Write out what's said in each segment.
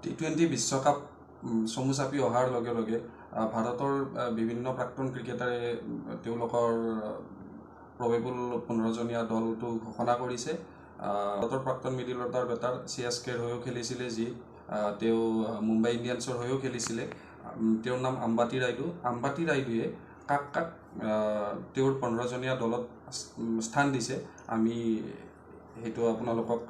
T20 বিশ্বকাপ চমু চাপি অহাৰ লগে লগে ভাৰতৰ বিভিন্ন প্ৰাক্তন ক্ৰিকেটাৰে তেওঁলোকৰ প্ৰবেবল 15জনীয়া দলটো ঘোষণা কৰিছে। ভাৰতৰ প্ৰাক্তন মিডিল অৰ্ডাৰ বেটাৰ CSKৰ হৈও খেলিছিলে, যি তেওঁ মুম্বাই ইণ্ডিয়ানছৰ হৈও খেলিছিলে। তেওঁৰ নাম আম্বাতি ৰাইডু। আম্বাতি ৰাইডুৱে কাক কাক তেওঁৰ 15জনীয়া দলত স্থান দিছে আমি সেইটো আপোনালোকক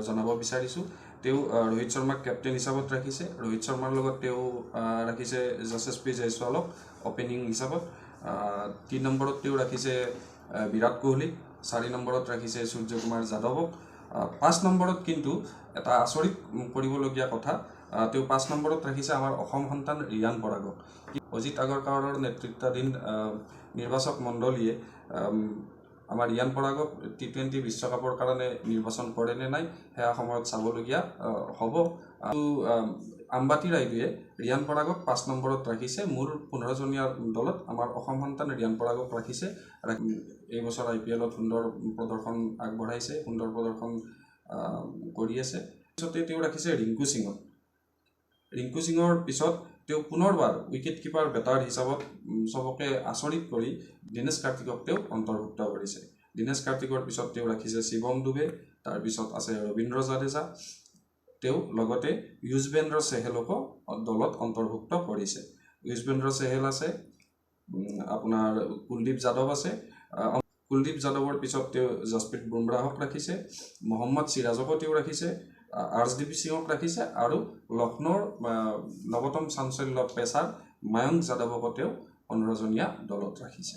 জনাব বিচাৰিছোঁ। তেওঁ ৰোহিত শৰ্মাক কেপ্টেইন হিচাপত ৰাখিছে। ৰোহিত শৰ্মাৰ লগত তেওঁ ৰাখিছে যশস্বী জয়সৱালক অপেনিং হিচাপত। 3 নম্বৰত তেওঁ ৰাখিছে বিৰাট কোহলীক। 4 নম্বৰত ৰাখিছে সূৰ্যকুমাৰ যাদৱক। 5 নম্বৰত কিন্তু এটা আচৰিত কৰিবলগীয়া কথা, তেওঁ 5 নম্বৰত ৰাখিছে আমাৰ অসম সন্তান ৰিয়ান পৰাগক। অজিত আগৰকাৰৰ নেতৃত্বাধীন নিৰ্বাচক মণ্ডলীয়ে আমাৰ ৰিয়ান পৰাগক T20 বিশ্বকাপৰ কাৰণে নিৰ্বাচন কৰে নে নাই সেয়া সময়ত চাবলগীয়া হ'ব। আৰু আম্বাতি ৰাইডুৱে ৰিয়ান পৰাগক 5 নম্বৰত ৰাখিছে। মূল 15জনীয়া দলত আমাৰ অসম সন্তান ৰিয়ান পৰাগক ৰাখিছে। এই বছৰ IPLত সুন্দৰ প্ৰদৰ্শন আগবঢ়াইছে, সুন্দৰ প্ৰদৰ্শন কৰি আছে। পিছতে তেওঁ ৰাখিছে ৰিংকু সিঙক। ৰিংকু সিঙৰ পিছত তেওঁ পুনৰবাৰ উইকেট কিপাৰ বেটাৰ হিচাপত চবকে আচৰিত কৰি দীনেশ কাৰ্তিকক তেওঁ অন্তৰ্ভুক্ত কৰিছে। দীনেশ কাৰ্তিকৰ পিছত তেওঁ ৰাখিছে শিৱম দুবে, তাৰপিছত আছে ৰবীন্দ্ৰ জাদেজা। তেওঁ লগতে যুজবেন্দ্ৰ চেহেলকো দলত অন্তৰ্ভুক্ত কৰিছে। যুজবেন্দ্ৰ চেহেল আছে, আপোনাৰ কুলদীপ যাদৱ আছে। কুলদীপ যাদৱৰ পিছত তেওঁ জসপ্ৰীত বুমৰাহক ৰাখিছে, মহম্মদ সিৰাজকো তেওঁ ৰাখিছে, আৰ্শদীপ সিঙক ৰাখিছে আৰু লক্ষ্ণৌৰ নৱতম চাঞ্চল্য পেচাৰ মায়ংক যাদৱকো তেওঁ 15জনীয়া দলত ৰাখিছে।